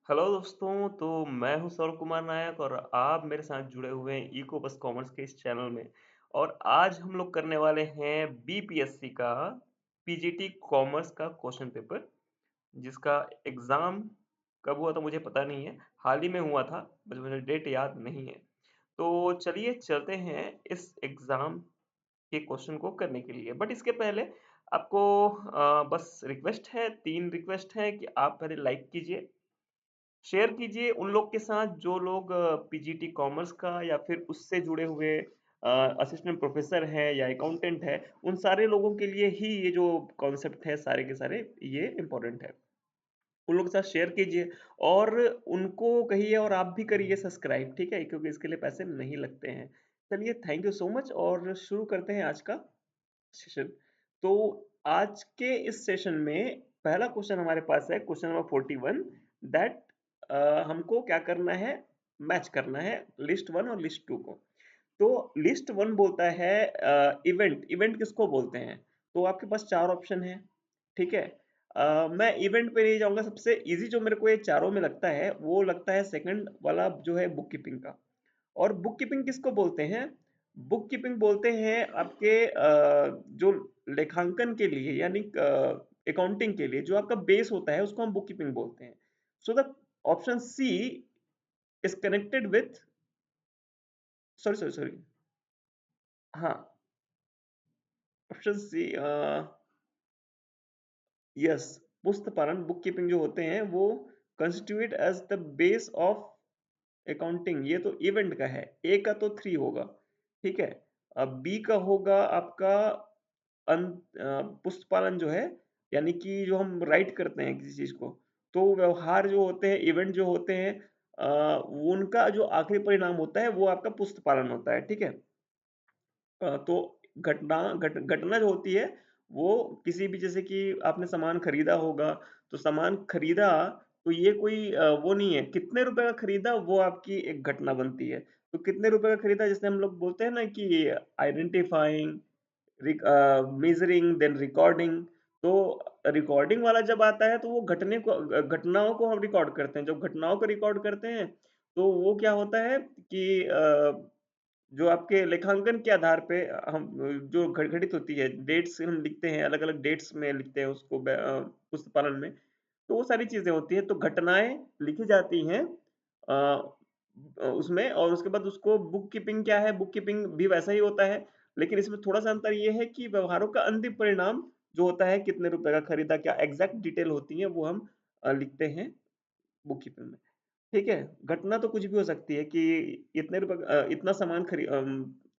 Hello दोस्तों, तो मैं हूं सौरभ कुमार नायक और आप मेरे साथ जुड़े हुए हैं इको बस कॉमर्स के इस चैनल में। और आज हम लोग करने वाले हैं बीपीएससी का पीजीटी कॉमर्स का क्वेश्चन पेपर, जिसका एग्जाम कब हुआ था मुझे पता नहीं है। हाल ही में हुआ था, बस मुझे डेट याद नहीं है। तो चलिए चलते हैं इस एग्जाम के क्वेश्चन को करने के लिए। बट इसके पहले आपको बस रिक्वेस्ट है, 3 रिक्वेस्ट है कि आप पहले लाइक कीजिए, शेयर कीजिए उन लोग के साथ जो लोग पीजीटी कॉमर्स का या फिर उससे जुड़े हुए असिस्टेंट प्रोफेसर है या अकाउंटेंट है। उन सारे लोगों के लिए ही ये जो कॉन्सेप्ट है सारे के सारे ये इम्पोर्टेंट है। उन लोगों के साथ शेयर कीजिए और उनको कहिए और आप भी करिए सब्सक्राइब, ठीक है, क्योंकि इसके लिए पैसे नहीं लगते हैं। चलिए, थैंक यू सो मच और शुरू करते हैं आज का सेशन। तो आज के इस सेशन में पहला क्वेश्चन हमारे पास है, क्वेश्चन नंबर 41, दैट हमको क्या करना है, मैच करना है लिस्ट वन और लिस्ट टू को। तो लिस्ट वन बोलता है इवेंट। इवेंट किसको बोलते हैं? तो आपके पास चार ऑप्शन है, ठीक है। मैं इवेंट पे नहीं जाऊंगा। सबसे इजी जो मेरे को ये चारों में लगता है वो लगता है सेकंड वाला जो है बुक कीपिंग का। और बुक कीपिंग किसको बोलते हैं? बुक कीपिंग बोलते हैं आपके जो लेखांकन के लिए, यानी अकाउंटिंग के लिए जो आपका बेस होता है उसको हम बुक कीपिंग बोलते हैं। So the option C is connected with, sorry sorry sorry, हाँ, ऑप्शन सी, यस, पुस्तपालन बुक कीपिंग जो होते हैं वो constitute as the base of accounting. ये तो इवेंट का है। ए का तो थ्री होगा, ठीक है। अब बी का होगा आपका पुस्तपालन जो है, यानी कि जो हम राइट करते हैं किसी चीज को। तो व्यवहार जो होते हैं, इवेंट जो होते हैं, उनका जो आखिरी परिणाम होता है वो आपका पुस्तपालन होता है, ठीक है। तो घटना जो होती है वो किसी भी, जैसे कि आपने सामान खरीदा होगा, तो सामान खरीदा, तो ये कोई वो नहीं है कितने रुपए का खरीदा, वो आपकी एक घटना बनती है। तो कितने रुपए का खरीदा, जैसे हम लोग बोलते हैं ना कि आइडेंटिफाइंग, मेजरिंग, देन रिकॉर्डिंग। तो रिकॉर्डिंग वाला जब आता है तो वो घटनाओं को हम रिकॉर्ड करते हैं। जब घटनाओं को रिकॉर्ड करते हैं तो वो क्या होता है कि जो आपके लेखांकन के आधार पे हम जो घटित होती है, डेट्स हम लिखते हैं, अलग अलग डेट्स में लिखते हैं उसको पुस्तपालन में। तो वो सारी चीजें होती है, तो घटनाएं लिखी जाती हैं उसमें। और उसके बाद उसको बुक कीपिंग क्या है, बुक कीपिंग भी वैसा ही होता है, लेकिन इसमें थोड़ा सा अंतर ये है कि व्यवहारों का अंतिम परिणाम जो होता है, कितने रुपए का खरीदा, क्या एग्जैक्ट डिटेल होती है वो हम लिखते हैं बुक कीपिंग में, ठीक है। घटना तो कुछ भी हो सकती है कि इतना सामान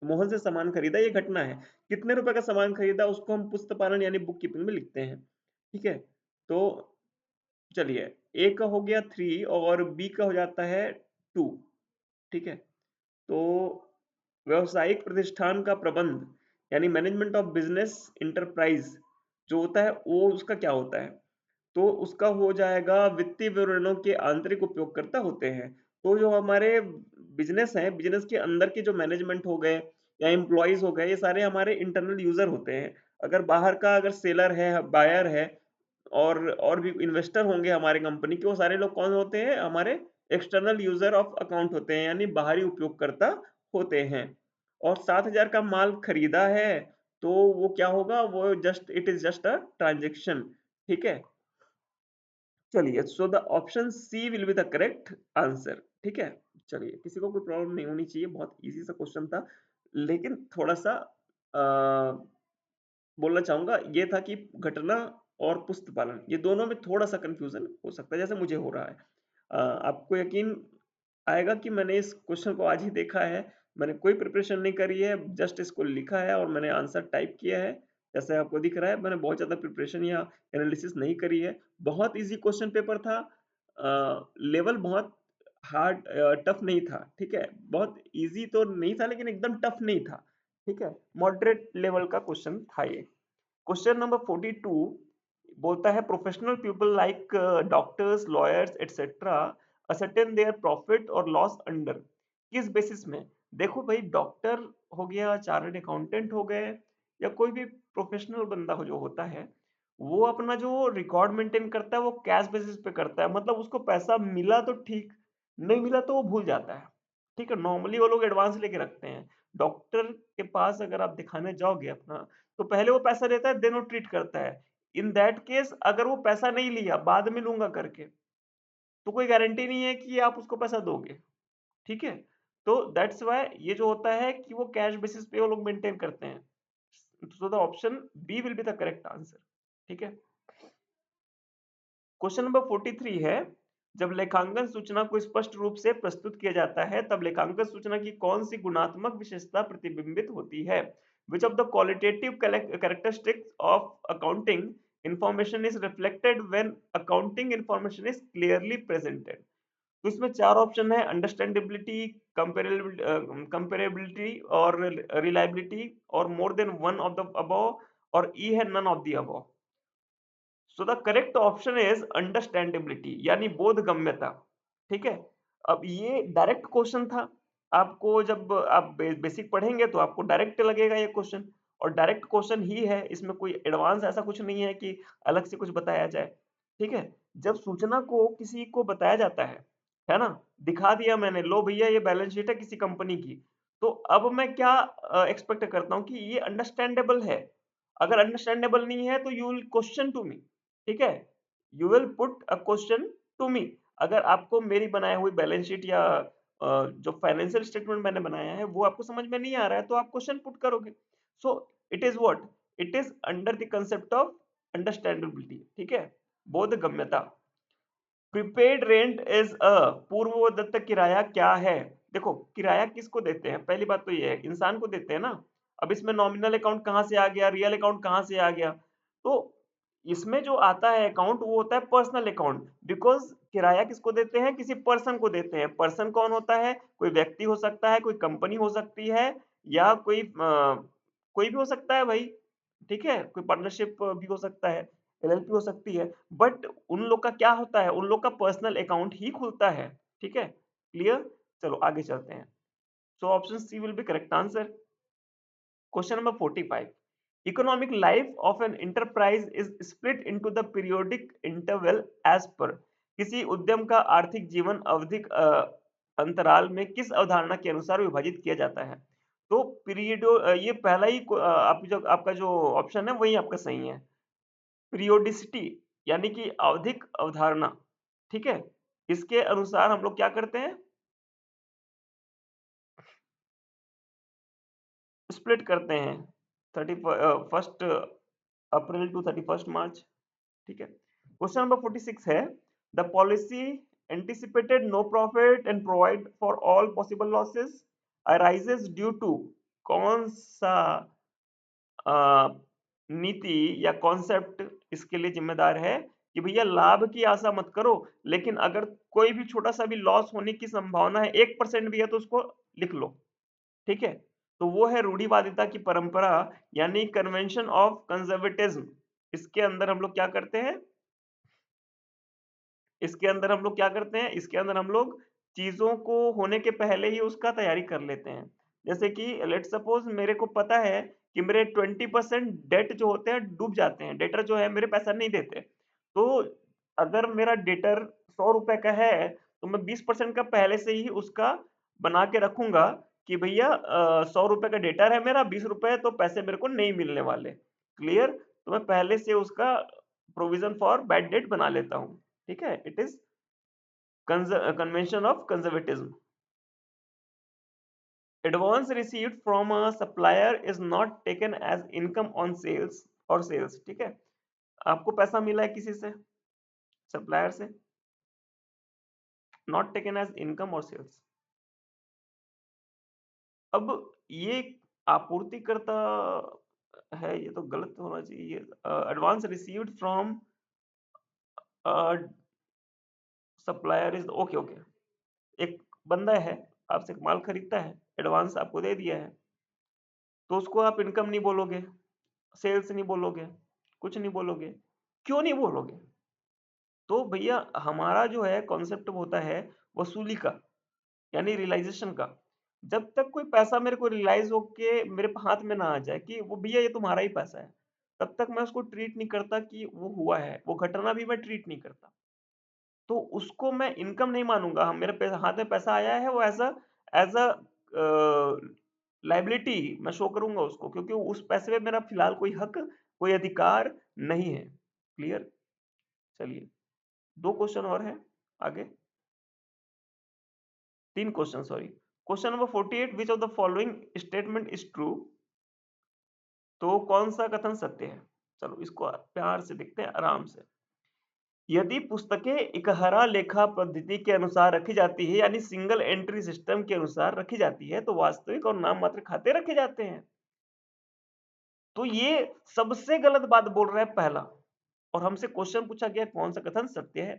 मोहन से सामान खरीदा, ये घटना है। कितने रुपए का सामान खरीदा उसको हम पुस्तपालन यानी बुक कीपिंग में लिखते हैं, ठीक है। तो चलिए, ए का हो गया थ्री और बी का हो जाता है टू, ठीक है। तो व्यावसायिक प्रतिष्ठान का प्रबंध यानी मैनेजमेंट ऑफ बिजनेस इंटरप्राइज जो होता है वो उसका क्या होता है? तो उसका हो जाएगा वित्तीय विवरणों के आंतरिक उपयोगकर्ता होते हैं। तो जो हमारे बिजनेस है, बिजनेस के अंदर के जो मैनेजमेंट हो गए या एम्प्लॉयज हो गए, ये सारे हमारे इंटरनल यूजर होते हैं। अगर बाहर का अगर सेलर है, बायर है, और भी इन्वेस्टर होंगे हमारे कंपनी के, वो सारे लोग कौन होते हैं? हमारे एक्सटर्नल यूजर ऑफ अकाउंट होते हैं, यानी बाहरी उपयोगकर्ता होते हैं। और 7,000 का माल खरीदा है तो वो क्या होगा? वो just it is just a transaction, ठीक है। चलिए, so the option C will be the correct answer, ठीक है। चलिए, किसी को कोई प्रॉब्लम नहीं होनी चाहिए, बहुत इजी सा क्वेश्चन था। लेकिन थोड़ा सा बोलना चाहूंगा ये था कि घटना और पुस्तपालन ये दोनों में थोड़ा सा कंफ्यूजन हो सकता है, जैसे मुझे हो रहा है। आपको यकीन आएगा कि मैंने इस क्वेश्चन को आज ही देखा है। मैंने कोई प्रिपरेशन नहीं करी है, जस्ट इसको लिखा है और मैंने आंसर टाइप किया है। जैसे आपको दिख रहा है, मैंने बहुत ज़्यादा प्रिपरेशन या एनालिसिस नहीं करी है। बहुत इजी क्वेश्चन पेपर था। लेवल बहुत हार्ड, टफ नहीं था, ठीक है। बहुत इजी तो नहीं था लेकिन एकदम टफ नहीं था, ठीक है। मॉडरेट लेवल का क्वेश्चन था ये। क्वेश्चन नंबर 42 बोलता है professional people like doctors, lawyers etcetera ascertain their profit और लॉस अंडर, किस बेसिस में? देखो भाई, डॉक्टर हो गया, चार्टर्ड अकाउंटेंट हो गए, या कोई भी प्रोफेशनल बंदा हो जो होता है, वो अपना जो रिकॉर्ड मेंटेन करता है वो कैश बेसिस पे करता है, मतलब उसको पैसा मिला तो ठीक, नहीं मिला तो वो भूल जाता है। ठीक है, नॉर्मली वो लोग एडवांस लेके रखते हैं। डॉक्टर के पास अगर आप दिखाने जाओगे अपना, तो पहले वो पैसा देता है, देन वो ट्रीट करता है। इन दैट केस अगर वो पैसा नहीं लिया, बाद में लूंगा करके, तो कोई गारंटी नहीं है कि आप उसको पैसा दोगे। ठीक है, तो दैट्स व्हाई ये जो होता है कि वो कैश बेसिस पे वो लोग मेंटेन करते हैं। So the option B will be the correct answer. ठीक है, क्वेश्चन नंबर 43 है, जब लेखांकन सूचना को स्पष्ट रूप से प्रस्तुत किया जाता है तब लेखांकन सूचना की कौन सी गुणात्मक विशेषता प्रतिबिंबित होती है? विच of the qualitative characteristics of accounting information is reflected when accounting information is clearly presented? तो इसमें चार ऑप्शन है, अंडरस्टैंडेबिलिटी, कंपेरेबिलिटी और रिलायबिलिटी और more than one of the above, और ई है none of the above. So the correct option is understandability यानी बोधगम्यता। ठीक है, अब ये डायरेक्ट क्वेश्चन था, आपको जब आप बेसिक पढ़ेंगे तो आपको डायरेक्ट लगेगा ये क्वेश्चन, और डायरेक्ट क्वेश्चन ही है, इसमें कोई एडवांस ऐसा कुछ नहीं है कि अलग से कुछ बताया जाए। ठीक है, जब सूचना को किसी को बताया जाता है ना, दिखा दिया मैंने, लो भैया ये बैलेंस शीट है किसी कंपनी की, तो अब मैं क्या एक्सपेक्ट करता हूँ कि ये अंडरस्टैंडेबल है। अगर अंडरस्टैंडेबल नहीं है तो you will question to me. ठीक है, you will put a question to me. अगर आपको मेरी बनाई हुई बैलेंस शीट या जो फाइनेंशियल स्टेटमेंट मैंने बनाया है वो आपको समझ में नहीं आ रहा है, तो आप क्वेश्चन पुट करोगे। So it is what, it is under the concept of understandability. ठीक है, बोधगम्यता। Prepaid rent is a, Purvadatta किराया क्या है? देखो, किराया किसको देते हैं, पहली बात तो ये है इंसान को देते हैं ना। अब इसमें नॉमिनल अकाउंट कहाँ से आ गया, रियल अकाउंट कहाँ से आ गया? तो इसमें जो आता है अकाउंट वो होता है पर्सनल अकाउंट, बिकॉज किराया किसको देते हैं, किसी पर्सन को देते हैं। पर्सन कौन होता है, कोई व्यक्ति हो सकता है, कोई कंपनी हो सकती है, या कोई भी हो सकता है भाई। ठीक है, कोई पार्टनरशिप भी हो सकता है, एलएलपी हो सकती है। बट उन लोग का क्या होता है, उन लोग का पर्सनल अकाउंट ही खुलता है। ठीक है, क्लियर? चलो आगे चलते हैं। So option C will be correct answer. Question number 45, economic life of an enterprise is split into the periodic interval as per. किसी उद्यम का आर्थिक जीवन अवधिक अंतराल में किस अवधारणा के अनुसार विभाजित किया जाता है? तो पीरियडो ये पहला ही आप जो आपका जो ऑप्शन है वही आपका सही है। पीरियोडिसिटी यानी कि आवधिक अवधारणा। ठीक है, इसके अनुसार हम लोग क्या करते हैं, स्प्लिट करते हैं 31 अप्रैल टू 31 मार्च। ठीक है, क्वेश्चन नंबर 46 है, the policy anticipated no profit and provide for all possible losses arises due to कौन सा अ, नीति या कॉन्सेप्ट इसके लिए जिम्मेदार है कि भैया लाभ की आशा मत करो, लेकिन अगर कोई भी छोटा सा भी लॉस होने की संभावना है 1% भी है तो उसको लिख लो। ठीक है, तो वो है रूढ़िवादिता की परंपरा, यानी कन्वेंशन ऑफ कंजर्वेटिज्म। इसके अंदर हम लोग क्या करते हैं, इसके अंदर हम लोग क्या करते हैं, इसके अंदर हम लोग चीजों को होने के पहले ही उसका तैयारी कर लेते हैं। जैसे कि लेट सपोज मेरे को पता है कि मेरे 20% डेट जो होते हैं डूब जाते हैं, डेटर जो है मेरे पैसा नहीं देते, तो अगर मेरा डेटर 100 रुपए का है तो मैं 20% का पहले से ही उसका बना के रखूंगा कि भैया 100 रुपए का डेटर है मेरा, 20 रुपए तो पैसे मेरे को नहीं मिलने वाले। क्लियर? तो मैं पहले से उसका प्रोविजन फॉर बैड डेट बना लेता हूँ। ठीक है, it is convention of conservatism. Advance received from a supplier is not taken as income on sales और सेल्स। ठीक है, आपको पैसा मिला है किसी से, सप्लायर से, नॉट टेकन एज इनकम और सेल्स। अब ये आपूर्तिकर्ता है, ये तो गलत होना चाहिए। Advance received from supplier is okay okay. एक बंदा है, आपसे माल खरीदता है, एडवांस आपको दे दिया है, तो उसको आप इनकम नहीं बोलोगे, सेल्स नहीं बोलोगे, कुछ नहीं बोलोगे। क्यों नहीं बोलोगे? तो भैया हमारा जो है कॉन्सेप्ट होता है वसूली का, यानी रियलाइजेशन का। जब तक कोई पैसा मेरे को रियलाइज होके मेरे हाथ में ना आ जाए कि वो भैया ये तुम्हारा ही पैसा है, तब तक मैं उसको ट्रीट नहीं करता कि वो हुआ है, वो घटना भी मैं ट्रीट नहीं करता। तो उसको मैं इनकम नहीं मानूंगा। हम मेरे हाथ में पैसा आया है, वो एज अ लाइबिलिटी मैं शो करूंगा उसको, क्योंकि उस पैसे में मेरा फिलहाल कोई हक, कोई अधिकार नहीं है। क्लियर? चलिए, 2 क्वेश्चन और हैं आगे। 3 question, sorry. Question number 48, which of the following statement is true? तो कौन सा कथन सत्य है? चलो इसको प्यार से देखते हैं, आराम से। यदि पुस्तकें इकहरा लेखा पद्धति के अनुसार रखी जाती है, यानी सिंगल एंट्री सिस्टम के अनुसार रखी जाती है, तो वास्तविक और नाम मात्र खाते रखे जाते हैं। तो ये सबसे गलत बात बोल रहा है पहला, और हमसे क्वेश्चन पूछा गया कौन सा कथन सत्य है।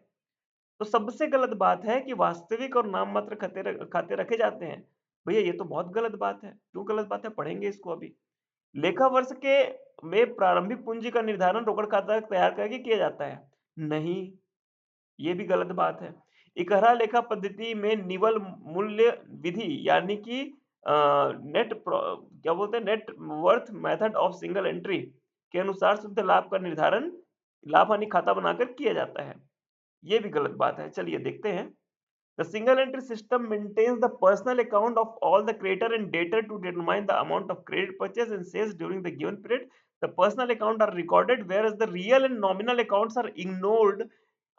तो सबसे गलत बात है कि वास्तविक और नाम मात्र खाते रखे जाते हैं। भैया ये तो बहुत गलत बात है। क्यों गलत बात है, पढ़ेंगे इसको अभी। लेखा वर्ष के में प्रारंभिक पूंजी का निर्धारण रोकड़ खाता तैयार करके किया जाता है? नहीं, ये भी गलत बात है। इकहरा लेखा पद्धति में निवल मूल्य विधि, यानी कि क्या बोलते हैं, net worth method of single entry के अनुसार शुद्ध लाभ का निर्धारण लाभ हानि खाता बनाकर किया जाता है। ये भी गलत बात है। चलिए देखते हैं। The single entry system maintains the personal account of all the creditor and debtor to determine the amount of credit purchase and sales during the given period. The personal account are recorded, whereas the real and nominal accounts are ignored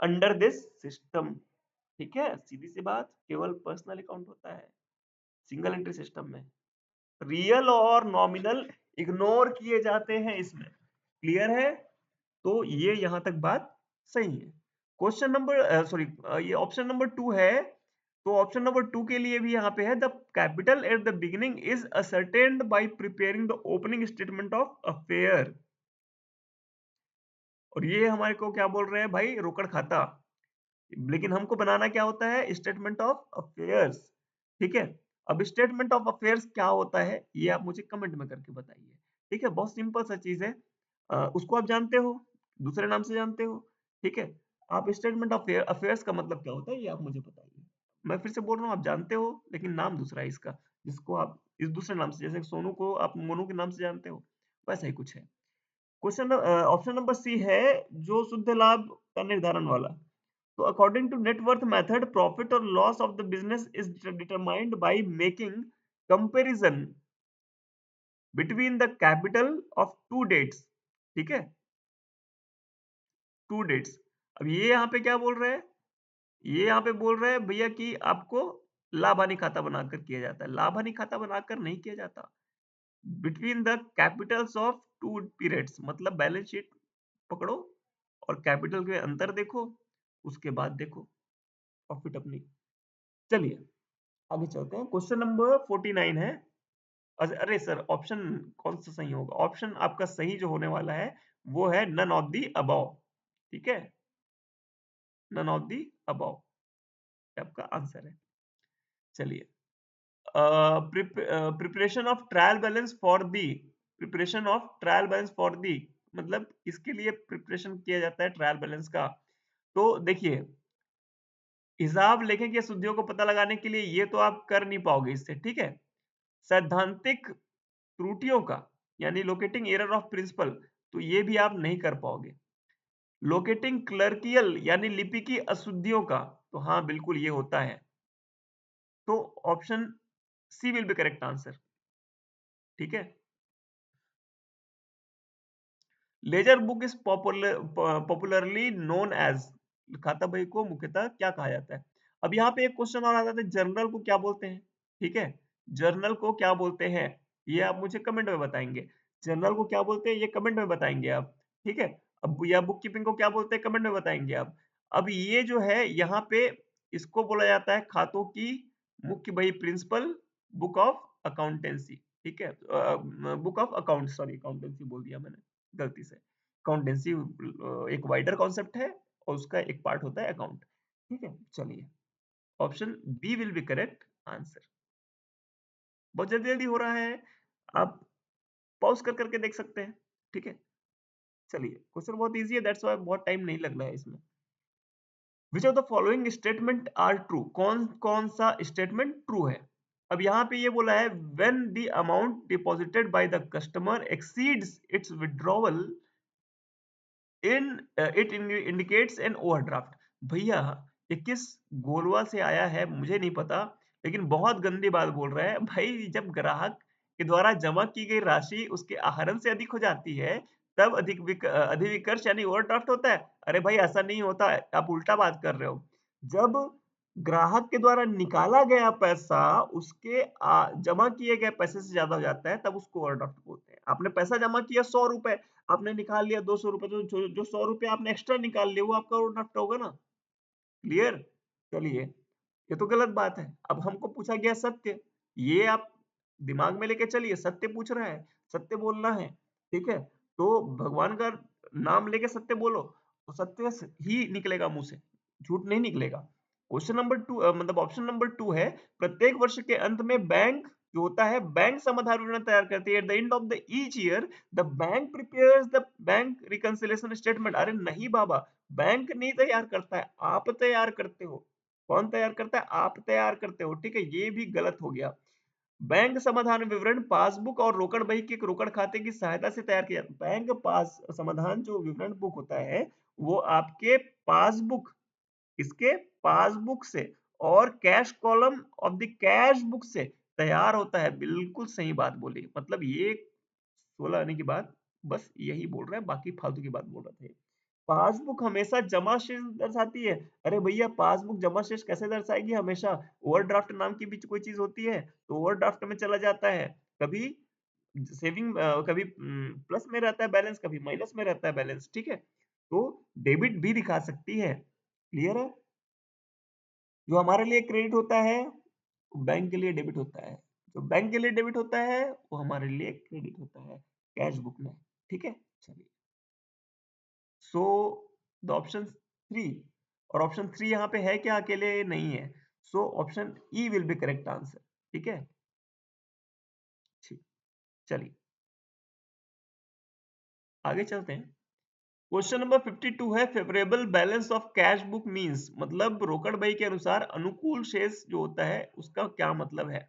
under this system. ठीक है, सीधी सी बात, केवल personal account होता है single entry system में। Real और nominal ignore किए जाते हैं इसमें। क्लियर है? तो ये यहां तक बात सही है। क्वेश्चन नंबर सॉरी, ये ऑप्शन नंबर 2 है। तो ऑप्शन नंबर 2 के लिए भी यहाँ पे है, the capital at the beginning is ascertained bye preparing the opening statement of affair. और ये हमारे को क्या बोल रहे हैं भाई, रोकड़ खाता। लेकिन हमको बनाना क्या होता है, स्टेटमेंट ऑफ अफेयर्स। ठीक है, अब स्टेटमेंट ऑफ अफेयर्स क्या होता है ये आप मुझे कमेंट में करके बताइए। ठीक है, बहुत सिंपल सा चीज है। उसको आप जानते हो, दूसरे नाम से जानते हो। ठीक है, आप स्टेटमेंट ऑफ अफेयर्स का मतलब क्या होता है ये आप मुझे बताइए। मैं फिर से बोल रहा हूँ, आप जानते हो लेकिन नाम दूसरा है इसका, जिसको आप इस दूसरे नाम से, जैसे सोनू को आप मोनू के नाम से जानते हो, वैसा ही कुछ है। क्वेश्चन ऑप्शन नंबर सी है, जो शुद्ध लाभ का निर्धारण वाला। तो according to net worth method, profit और loss of the business is determined by making comparison between the capital of two dates. ठीक है, टू डेट्स। अब ये यहाँ पे क्या बोल रहे हैं, ये यहाँ पे बोल रहे हैं भैया कि आपको लाभ हानि खाता बनाकर किया जाता है। लाभ हानि खाता बनाकर नहीं किया जाता। Between the capitals of two periods, मतलब बैलेंस शीट पकड़ो और कैपिटल के अंतर देखो, उसके बाद देखो प्रॉफिट अपनी। चलिए आगे चलते हैं। क्वेश्चन नंबर 49 है। अरे सर, ऑप्शन कौन सा सही होगा? ऑप्शन आपका सही जो होने वाला है वो है नन ऑफ दी अबव। ठीक है, नन ऑफ दी अबव आपका आंसर है। चलिए, preparation of trial balance for the, preparation of trial balance for the, मतलब किसके लिए प्रिपरेशन किया जाता है ट्रायल बैलेंस का? तो देखिए, हिसाब लेखन की अशुद्धियों को पता लगाने के लिए ये तो आप कर नहीं पाओगे इससे। ठीक है, सैद्धांतिक त्रुटियों का, यानी लोकेटिंग एरर ऑफ प्रिंसिपल, तो ये भी आप नहीं कर पाओगे। लोकेटिंग क्लर्कियल यानी लिपि की अशुद्धियों का, तो हाँ बिल्कुल ये होता है। तो option C will be correct answer. ठीक है, ledger book is popularly known as, खाता बही को मुख्यतः क्या कहा जाता है? अब यहाँ पे एक क्वेश्चन और आ जाता है, जर्नल को क्या बोलते हैं? ठीक है, जर्नल को क्या बोलते हैं ये आप मुझे कमेंट में बताएंगे। जर्नल को क्या बोलते हैं ये कमेंट में बताएंगे आप। ठीक है, अब या बुक कीपिंग को क्या बोलते हैं कमेंट में बताएंगे आप। अब ये जो है यहाँ पे, इसको बोला जाता है खातों की मुख्य बही, प्रिंसिपल बुक ऑफ अकाउंटेंसी। ठीक है, book of account, sorry accountancy बोल दिया मैंने गलती से। अकाउंटेंसी एक वाइडर कॉन्सेप्ट है और उसका एक पार्ट होता है अकाउंट। ठीक है, चलिए option B will be correct answer. बहुत जल्दी जल्दी हो रहा है, आप पॉज कर करके देख सकते हैं। ठीक है, चलिए क्वेश्चन बहुत इजी है, दैट्स व्हाई बहुत टाइम नहीं लग रहा है इसमें। Which of the following statement are true? कौन कौन सा स्टेटमेंट ट्रू है? अब यहाँ पे ये बोला है, when the amount deposited by the customer exceeds its withdrawal it indicates an overdraft. भैया ये किस गोलवा से आया है मुझे नहीं पता, लेकिन बहुत गंदी बात बोल रहा है भाई। जब ग्राहक के द्वारा जमा की गई राशि उसके आहरण से अधिक हो जाती है, तब अधिविकर्ष यानी ओवरड्राफ्ट होता है। अरे भाई ऐसा नहीं होता है, आप उल्टा बात कर रहे हो। जब ग्राहक के द्वारा निकाला गया पैसा उसके जमा किए गए पैसे से ज्यादा हो जाता है, तब उसको ओवरड्राफ्ट बोलते हैं। आपने पैसा जमा किया 100 रुपए, आपने निकाल लिया 200 रुपए, तो जो 100 रुपए आपने एक्स्ट्रा निकाल लिया वो आपका ओवरड्राफ्ट होगा ना। क्लियर? चलिए, ये तो गलत बात है। अब हमको पूछा गया सत्य, ये आप दिमाग में लेके चलिए। सत्य पूछ रहा है, सत्य बोलना है, ठीक है। तो भगवान का नाम लेके सत्य बोलो, तो सत्य ही निकलेगा मुंह से, झूठ नहीं निकलेगा। क्वेश्चन नंबर टू, मतलब ऑप्शन नंबर 2 है, प्रत्येक वर्ष के अंत में बैंक जो होता है, बैंक समाधान विवरण तैयार करती है। At the end of the each year the bank prepares the bank reconciliation statement. अरे नहीं बाबा, बैंक नहीं तैयार करता है, आप तैयार करते हो। कौन तैयार करता है? आप तैयार करते हो, ठीक है। ये भी गलत हो गया। बैंक समाधान विवरण पासबुक और रोकड़ बही के रोकड़ खाते की सहायता से तैयार किया। बैंक पास समाधान जो विवरण बुक होता है, वो आपके पासबुक, इसके पासबुक से और cash column of the cash book से तैयार होता है। बिल्कुल सही बात बोली। मतलब ये 16 आने की बात बस यही बोल रहा है, बाकी फालतू की बात बोल रहा था। पासबुक हमेशा जमा शेष दर्शाती है। अरे भैया, पासबुक जमा शेष कैसे दर्शाएगी? हमेशा ओवरड्राफ्ट नाम की भी कोई चीज होती है, तो ओवरड्राफ्ट में चला जाता है। कभी सेविंग, कभी प्लस में रहता है बैलेंस, कभी माइनस में रहता है बैलेंस, ठीक है। तो डेबिट भी दिखा सकती है। क्लियर है? जो हमारे लिए क्रेडिट होता है, वो बैंक के लिए डेबिट होता है। जो बैंक के लिए डेबिट होता है, वो हमारे लिए क्रेडिट होता है कैश बुक में, ठीक है। चलिए, सो द ऑप्शन 3, और ऑप्शन 3 यहाँ पे है क्या? अकेले नहीं है। So option E will be correct answer, ठीक है। ठीक, चलिए आगे चलते हैं। क्वेश्चन नंबर 52 है, favourable balance of cash book means, मतलब रोकड़ बही के अनुसार अनुकूल शेष जो होता है उसका क्या मतलब है।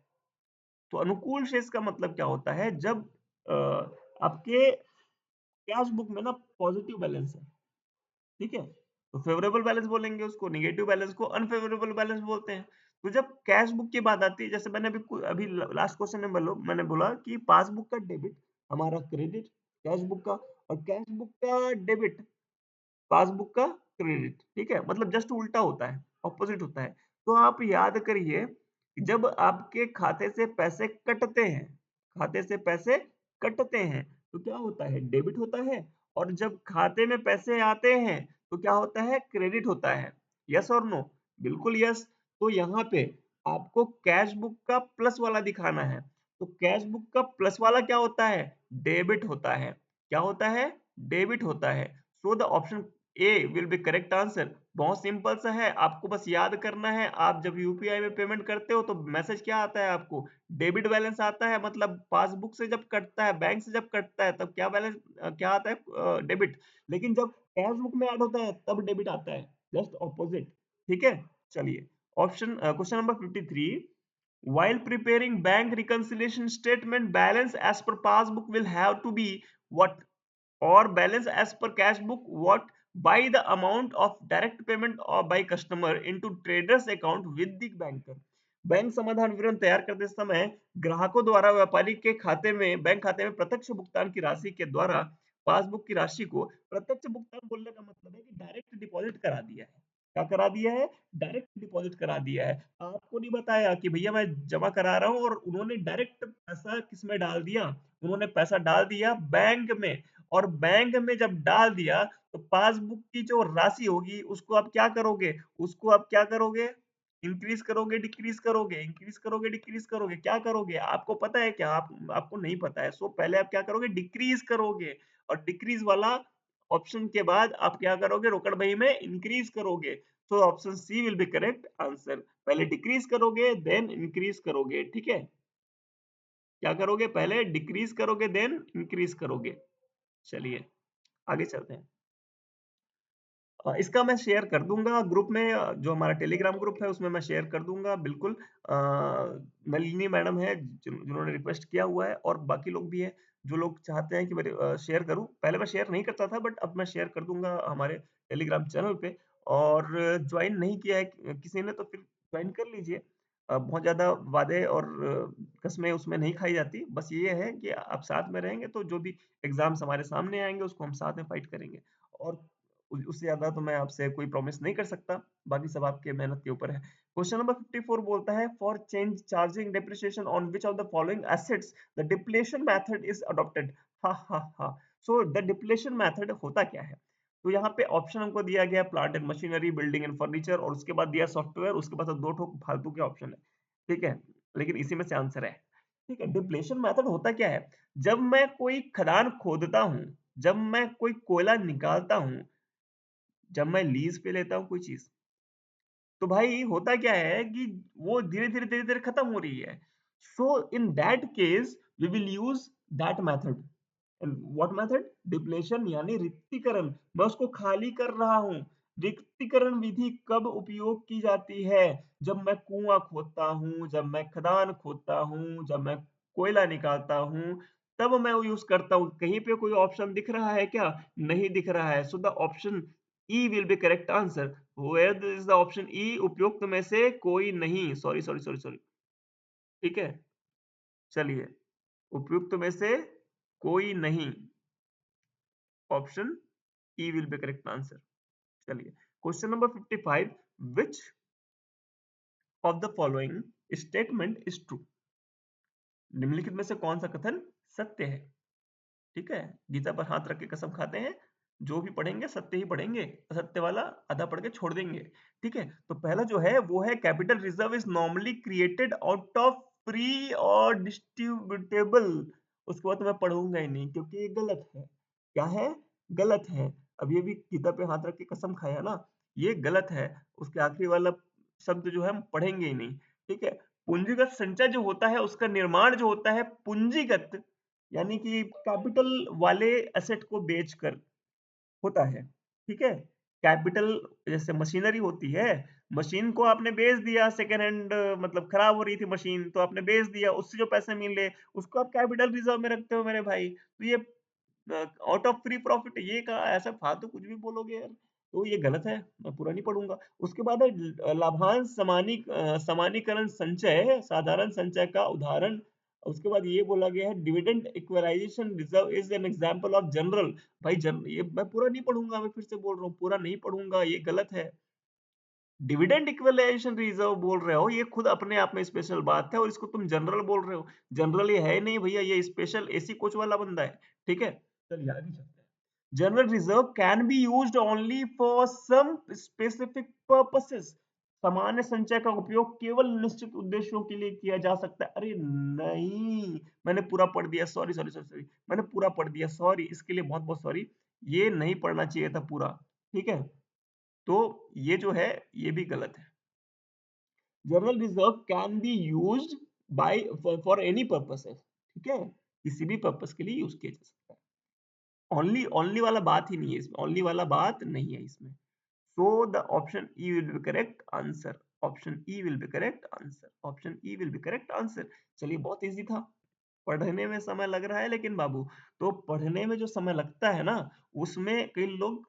तो अनुकूल शेष का मतलब क्या होता है? जब आपके कैश बुक में ना पॉजिटिव बैलेंस है, ठीक है, तो फेवरेबल बैलेंस बोलेंगे उसको, नेगेटिव बैलेंस को अनफेवरेबल बैलेंस बोलते हैं। तो जब कैश बुक की बात आती है, जैसे मैंने अभी लास्ट क्वेश्चन में मैंने बोला कि पासबुक का डेबिट हमारा क्रेडिट कैश बुक का, और कैश बुक का डेबिट पासबुक का क्रेडिट, ठीक है। मतलब जस्ट उल्टा होता है, ऑपोजिट होता है। तो आप याद करिए, जब आपके खाते से पैसे कटते हैं, खाते से पैसे कटते हैं, तो क्या होता है? डेबिट होता है। और जब खाते में पैसे आते हैं, तो क्या होता है? क्रेडिट होता है। यस और नो? बिल्कुल यस। तो यहाँ पे आपको कैश बुक का प्लस वाला दिखाना है। तो कैश बुक का प्लस वाला क्या होता है? डेबिट होता है। क्या होता है? डेबिट होता है। So the option A will be correct answer. बहुत सिंपल सा है, आपको बस याद करना है। आप जब यूपीआई में पेमेंट करते हो तो मैसेज क्या आता है आपको? डेबिट बैलेंस आता है। मतलब पासबुक से जब कटता है, बैंक से जब कटता है, तब क्या बैलेंस, क्या आता है? डेबिट। लेकिन जब कैश बुक में ऐड होता है तब डेबिट आता है, जस्ट ऑपोजिट, ठीक है। चलिए, option question number 53, while preparing bank reconciliation statement, balance as per passbook will have to be what? Or balance as per cash book what? By the amount of direct payment or by customer into traders account with the banker। Bank समाधान विवरण तैयार करते समय ग्राहकों द्वारा व्यापारी के खाते में, बैंक खाते में प्रत्यक्ष भुगतान की राशि के द्वारा पासबुक की राशि को, प्रत्यक्ष भुगतान बोलने का मतलब है कि डायरेक्ट डिपॉजिट करा दिया है। क्या करा दिया है? डायरेक्ट डिपॉजिट करा दिया है। आपको नहीं बताया कि भैया मैं जमा करा रहा हूँ, और उन्होंने डायरेक्ट पैसा किसमें डाल दिया? उन्होंने पैसा डाल दिया बैंक में। और बैंक में जब डाल दिया, तो पासबुक की जो राशि होगी उसको आप क्या करोगे? उसको आप क्या करोगे? इंक्रीज करोगे, डिक्रीज करोगे, इंक्रीज करोगे, डिक्रीज करोगे, क्या करोगे? आपको पता है क्या? आपको नहीं पता है। सो पहले आप क्या करोगे? डिक्रीज करोगे। और डिक्रीज वाला ऑप्शन के बाद आप क्या करोगे? रोकड़ बही में इंक्रीज करोगे। तो option C will be correct answer. पहले डिक्रीज करोगे देन इंक्रीज करोगे, ठीक है। क्या करोगे? पहले डिक्रीज करोगे देन इंक्रीज करोगे। चलिए आगे चलते हैं। इसका मैं शेयर कर दूंगा ग्रुप में, जो हमारा टेलीग्राम ग्रुप है उसमें मैं शेयर कर दूंगा बिल्कुल। नलिनी मैडम है जिन्होंने रिक्वेस्ट किया हुआ है, और बाकी लोग भी है। जो लोग चाहते हैं कि मैं शेयर करूँ, पहले मैं शेयर नहीं करता था बट अब मैं शेयर कर दूँगा हमारे टेलीग्राम चैनल पे। और ज्वाइन नहीं किया है किसी ने तो फिर ज्वाइन कर लीजिए। बहुत ज़्यादा वादे और कस्में उसमें नहीं खाई जाती। बस ये है कि आप साथ में रहेंगे तो जो भी एग्ज़ाम्स हमारे सामने आएँगे उसको हम साथ में फाइट करेंगे। और उ उससे ज़्यादा तो मैं आपसे कोई प्रॉमिस नहीं कर सकता, बाकी सब आपके मेहनत के ऊपर है। क्वेश्चन नंबर 54 बोलता है for change charging depreciation on which of the following assets the depletion method is adopted. हा हा हा। सो द डिप्लेशन मेथड होता क्या है? तो यहाँ पे ऑप्शन हमको दिया गया plant and machinery, building and furniture, और उसके बाद दिया सॉफ्टवेयर, उसके बाद तो दो ठो फालतू के ऑप्शन है। ठीक है, लेकिन इसी में से आंसर है। ठीक है, डिप्लेशन मेथड होता क्या है? जब मैं कोई खदान खोदता हूं, जब मैं कोई कोयला निकालता हूं, जब मैं लीज पे लेता हूं कोई चीज, तो भाई होता क्या है कि वो धीरे धीरे खत्म हो रही है। So in that case we will use that method. What method? Depletion यानी रिक्तीकरण। मैं उसको खाली कर रहा हूं। रिक्तीकरण विधि कब उपयोग की जाती है? जब मैं कुआं खोदता हूं, जब मैं खदान खोदता हूं, जब मैं कोयला निकालता हूं, तब मैं वो यूज करता हूं। कहीं पे कोई ऑप्शन दिख रहा है क्या? नहीं दिख रहा है। So the option E will be correct answer. Where is the option E, उपयुक्त में से कोई नहीं। Sorry sorry sorry sorry. ठीक है, चलिए, उपयुक्त में से कोई नहीं, option E will be correct answer. चलिए, question number 55, which of the following statement is true? निम्नलिखित में से कौन सा कथन सत्य है? ठीक है, गीता पर हाथ रख के कसम खाते हैं, जो भी पढ़ेंगे सत्य ही पढ़ेंगे, असत्य वाला आधा पढ़ के छोड़ देंगे। ठीक है, तो पहला जो है वो है capital reserve is normally created out of free और डिस्ट्रीब्यूटेबल। उसके बाद तो मैं पढ़ूंगा ही नहीं क्योंकि ये गलत है। क्या है? गलत है। अब ये भी गीता पे हाथ रख के कसम खाया ना, ये गलत है। उसके आखिरी वाला शब्द जो है हम पढ़ेंगे ही नहीं। ठीक है, पूंजीगत संचय जो होता है उसका निर्माण जो होता है पूंजीगत यानी कि कैपिटल वाले एसेट को बेचकर होता है। ठीक है, कैपिटल जैसे मशीनरी होती है, मशीन को आपने बेच दिया सेकेंड हैंड, मतलब खराब हो रही थी मशीन तो आपने बेच दिया, उससे जो पैसे मिले उसको आप कैपिटल रिजर्व में रखते हो मेरे भाई। तो ये आउट ऑफ फ्री प्रॉफिट, ये कहा ऐसा फालतू कुछ भी बोलोगे यार, तो ये गलत है। मैं पूरा नहीं पढ़ूंगा। उसके बाद है लाभांश समानीकरण संचय साधारण संचय का उदाहरण। उसके बाद ये बोला गया है dividend equalization reserve is an example of general. भाई ये मैं पूरा नहीं पढ़ूंगा, मैं फिर से बोल रहा हूँ पूरा नहीं पढ़ूंगा, ये गलत है। डिविडेंड इक्वलाइजेशन रिजर्व बोल रहे हो, ये खुद अपने आप में स्पेशल बात है और इसको तुम जनरल बोल रहे हो। जनरल ये है ही नहीं भैया, ये स्पेशल एसी कोच वाला बंदा है। ठीक है, चलिए आगे चलते हैं। General reserve can be used only for some specific purposes. सामान्य संचय का उपयोग केवल निश्चित उद्देश्यों के लिए किया जा सकता है। अरे नहीं, मैंने पूरा पढ़ दिया, सॉरी सॉरी सॉरी सॉरी, मैंने पूरा पढ़ दिया, सॉरी, इसके लिए बहुत बहुत सॉरी। ये नहीं पढ़ना चाहिए था पूरा। ठीक है, तो ये जो है ये भी गलत है। General reserve can be used by for any purposes. ठीक है, किसी भी पर्पस के लिए यूज किया जा सकता है। ओनली ओनली वाला बात ही नहीं है इसमें, ओनली वाला बात नहीं है इसमें। सो the option E will be correct answer. Option E will be correct answer. Option E will be correct answer. चलिए, बहुत इजी था। पढ़ने में समय लग रहा है लेकिन बाबू, तो पढ़ने में जो समय लगता है ना, उसमें कई लोग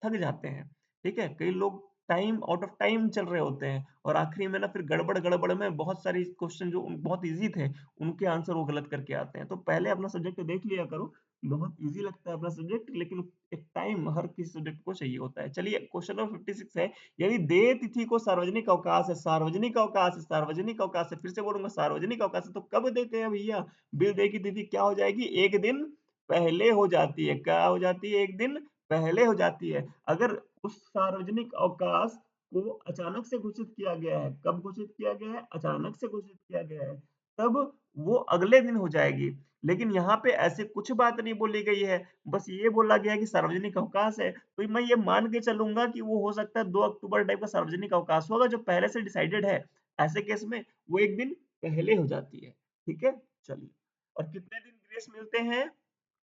थक जाते हैं। ठीक है, कई लोग टाइम आउट ऑफ टाइम चल रहे होते हैं और आखिरी में ना फिर गड़बड़ गड़बड़ में बहुत सारी क्वेश्चन जो बहुत इजी थे उनके आंसर वो गलत करके आते हैं। तो पहले अपना सब्जेक्ट देख लिया करो, बहुत इजी लगता है अपना सब्जेक्ट, लेकिन एक टाइम हर किसी सब्जेक्ट को चाहिए होता है। चलिए, क्वेश्चन नंबर 56 है, यदि देय तिथि को सार्वजनिक अवकाश है, सार्वजनिक अवकाश है, सार्वजनिक अवकाश है, फिर से बोलूंगा सार्वजनिक अवकाश है, तो कब देते हैं भैया? बिल देय की तिथि क्या हो जाएगी? एक दिन पहले हो जाती है। क्या हो जाती है? एक दिन पहले हो जाती है। अगर उस सार्वजनिक अवकाश को अचानक से घोषित किया गया है, कब घोषित किया गया है? अचानक से घोषित किया गया है, तब वो अगले दिन हो जाएगी। लेकिन यहाँ पे ऐसे कुछ बात नहीं बोली गई है, बस ये बोला गया है कि सार्वजनिक अवकाश है, तो मैं ये मान के चलूंगा कि वो हो सकता है 2 अक्टूबर टाइप का सार्वजनिक अवकाश होगा जो पहले से डिसाइडेड है। ऐसे केस में वो एक दिन पहले हो जाती है। ठीक है, चलिए, और कितने दिन ग्रेस मिलते हैं?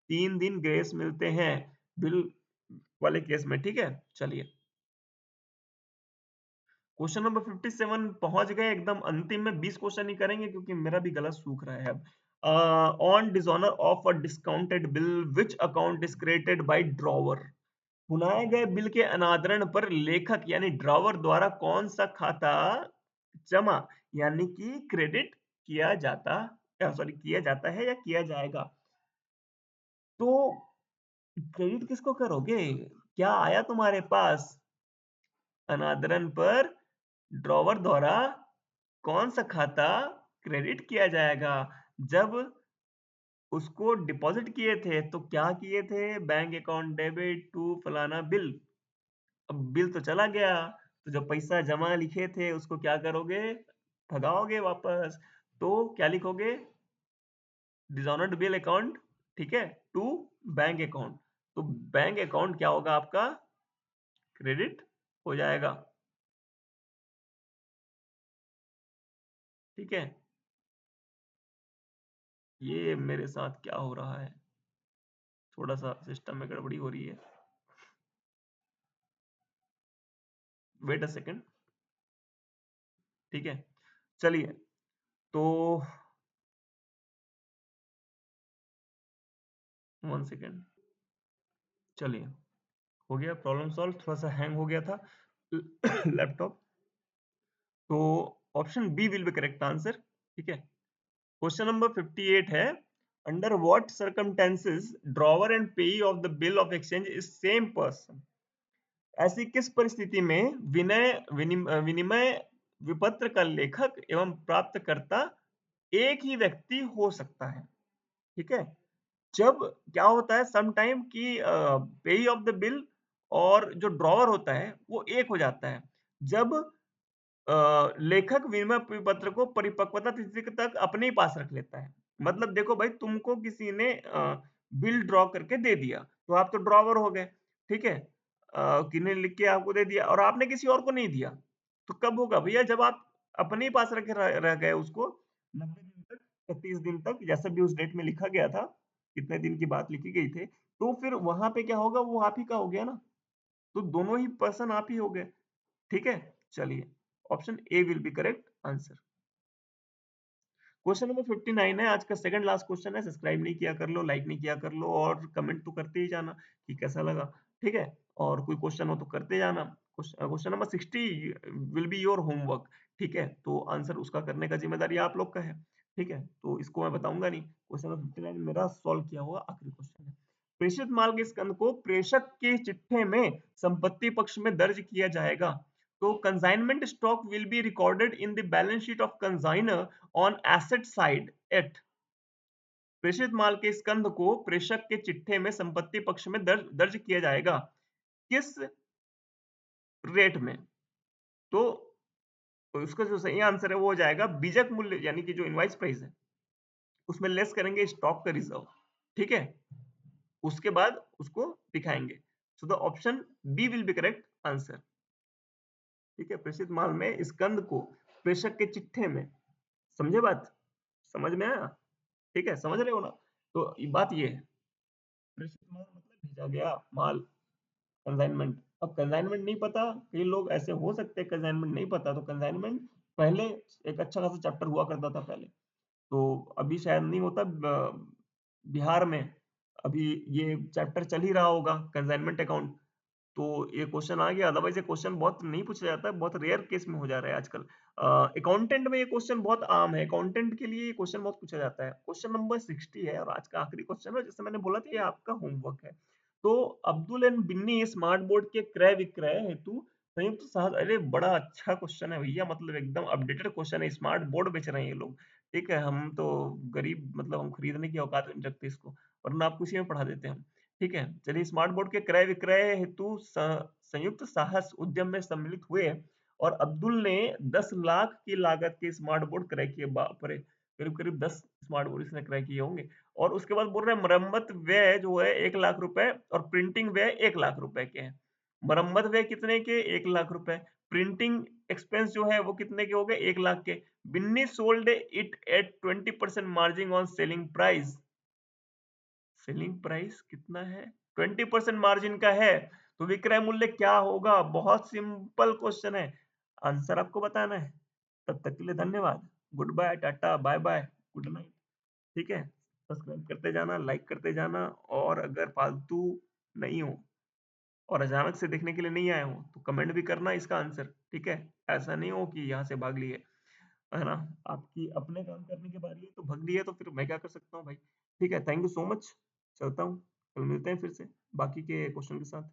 3 दिन ग्रेस मिलते हैं बिल वाले केस में। ठीक है, चलिए, क्वेश्चन नंबर 57 पहुंच गए एकदम अंतिम में। 20 क्वेश्चन ही करेंगे क्योंकि मेरा भी गला सूख रहा है अब। On dishonour of a discounted bill which account is created by drawer. भुनाए गए बिल के अनादरण पर लेखक यानी ड्रॉवर द्वारा कौन सा खाता जमा यानी कि क्रेडिट किया जाता, सॉरी किया जाता है या किया जाएगा। तो क्रेडिट किसको करोगे? क्या आया तुम्हारे पास? अनादरण पर ड्रॉवर द्वारा कौन सा खाता क्रेडिट किया जाएगा? जब उसको डिपॉजिट किए थे तो क्या किए थे? बैंक अकाउंट डेबिट टू फलाना बिल। अब बिल तो चला गया, तो जो पैसा जमा लिखे थे उसको क्या करोगे? भगाओगे वापस। तो क्या लिखोगे? डिसऑनर्ड बिल अकाउंट, ठीक है, टू बैंक अकाउंट। तो बैंक अकाउंट क्या होगा आपका? क्रेडिट हो जाएगा। ठीक है, ये मेरे साथ क्या हो रहा है? थोड़ा सा सिस्टम में गड़बड़ी हो रही है। Wait a second. ठीक है, चलिए। तो 1 सेकेंड। चलिए, हो गया प्रॉब्लम सॉल्व। थोड़ा सा हैंग हो गया था लैपटॉप। तो option B will be correct answer. ठीक है, क्वेश्चन नंबर 58 है, under what circumstances drawer and payee of the bill of exchange is same person. ऐसी किस परिस्थिति में विनिमय विपत्र का लेखक एवं प्राप्तकर्ता एक ही व्यक्ति हो सकता है? ठीक है, जब क्या होता है सम टाइम कि पेई ऑफ द बिल और जो ड्रॉवर होता है वो एक हो जाता है, जब लेखक विनिमय पत्र को परिपक्वता तिथि तक अपने ही पास रख लेता है। मतलब देखो भाई, तुमको किसी ने बिल ड्रॉ करके दे दिया, तो आप तो ड्रॉवर हो गए। ठीक है, किन्ने लिख के आपको दे दिया और आपने किसी और को नहीं दिया। तो कब होगा भैया? जब आप अपने ही पास रखे रह गए उसको 90 दिन तक, 31 दिन तक, जैसा भी उस डेट में लिखा गया था, कितने दिन की बात लिखी गई थी, तो फिर वहां पे क्या होगा? वो आप ही का हो गया ना। तो दोनों ही पर्सन आप ही हो गए। ठीक है, चलिए, option A will be correct answer. Question number 59 है, आज का सेकंड लास्ट क्वेश्चन है। सब्सक्राइब नहीं किया कर लो, लाइक नहीं किया कर लो, और कमेंट तो करते ही जाना कि कैसा लगा। ठीक है, और कोई क्वेश्चन हो तो करते जाना। Question number 60 will be your homework. ठीक है, तो आंसर उसका करने का जिम्मेदारी आप लोग का है। ठीक है, तो इसको मैं बताऊंगा नहीं। क्वेश्चन नंबर 59 मेरा सॉल्व किया हुआ आखिरी क्वेश्चन है। प्रेषित माल के स्कंद को प्रेषक के चिट्ठे में संपत्ति पक्ष में दर्ज किया जाएगा। तो consignment stock will be recorded in the balance sheet of consignor on asset side at. प्रेषित माल के स्कंध को प्रेषक के चिट्ठे में संपत्ति पक्ष में दर्ज किया जाएगा। किस रेट में? तो उसका जो सही आंसर है वो हो जाएगा बीजक मूल्य, यानी कि जो इनवाइस प्राइस है उसमें लेस करेंगे स्टॉक का रिजर्व। ठीक है, उसके बाद उसको दिखाएंगे। So the option B will be correct answer. ठीक है, प्रेषित माल में स्कंद को प्रेषक के चिट्ठे में, समझे बात? समझ में आया? ठीक है, समझ रहे हो ना? तो बात ये है, प्रेषित माल मतलब भेजा गया माल। कंसाइनमेंट, अब कंसाइनमेंट नहीं पता, कई लोग ऐसे हो सकते हैं कंसाइनमेंट नहीं पता, तो कंसाइनमेंट पहले एक अच्छा खासा चैप्टर हुआ करता था पहले, तो अभी शायद नहीं होता। बिहार में अभी ये चैप्टर चल ही रहा होगा, कंसाइनमेंट अकाउंट। तो ये क्वेश्चन आ गया, अदरवाइज ये क्वेश्चन बहुत नहीं पूछा जाता है, बहुत रेयर केस में हो जा रहा है आजकल। अकाउंटेंट में ये क्वेश्चन बहुत आम है, अकाउंटेंट के लिए ये क्वेश्चन बहुत पूछा जाता है। क्वेश्चन नंबर 60 है और आज का आखिरी क्वेश्चन है, जैसे मैंने बोला था ये आपका होमवर्क है। तो Abdul and Binny smart board के क्रय विक्रय हेतु संयुक्त अरे बड़ा अच्छा क्वेश्चन है भैया, मतलब एकदम अपडेटेड क्वेश्चन है। स्मार्ट बोर्ड बेच रहे हैं ये लोग। ठीक है, हम तो गरीब, मतलब हम खरीदने की औकात नहीं रखते इसको, वरना आपको इसी में पढ़ा देते हैं हम। ठीक है, चलिए, स्मार्ट बोर्ड के क्रय विक्रय हेतु संयुक्त साहस उद्यम में सम्मिलित हुए और अब्दुल ने 10 लाख की लागत के स्मार्ट बोर्ड क्रय किए। बाप रे, करीब करीब 10 स्मार्ट बोर्ड इसने क्रय किए होंगे। और उसके बाद बोल रहे हैं मरम्मत व्यय जो है 1 लाख रुपए और प्रिंटिंग व्यय 1 लाख रुपए के हैं। मरम्मत व्यय कितने के? 1 लाख रुपए। प्रिंटिंग एक्सपेंस जो है वो कितने के हो गए? 1 लाख के। Binny sold it at 20% margin on selling price. Selling price कितना है? 20% मार्जिन का है, तो विक्रय मूल्य क्या होगा? बहुत सिंपल क्वेश्चन है, आंसर आपको बताना है। तब तक के लिए धन्यवाद। Good bye, tata, bye bye, good night. ठीक है? सब्सक्राइब करते जाना, लाइक करते जाना और अगर फालतू नहीं हो और अचानक से देखने के लिए नहीं आए हो, तो कमेंट भी करना इसका आंसर, ठीक है? ऐसा नहीं हो कि यहाँ से भाग लिए, है ना? आपकी अपने काम करने की बारी है, तो भाग लिए तो फिर मैं क्या कर सकता हूँ भाई? ठीक है, थैंक यू सो मच। चलता हूँ, कल मिलते हैं फिर से बाकी के क्वेश्चन के साथ।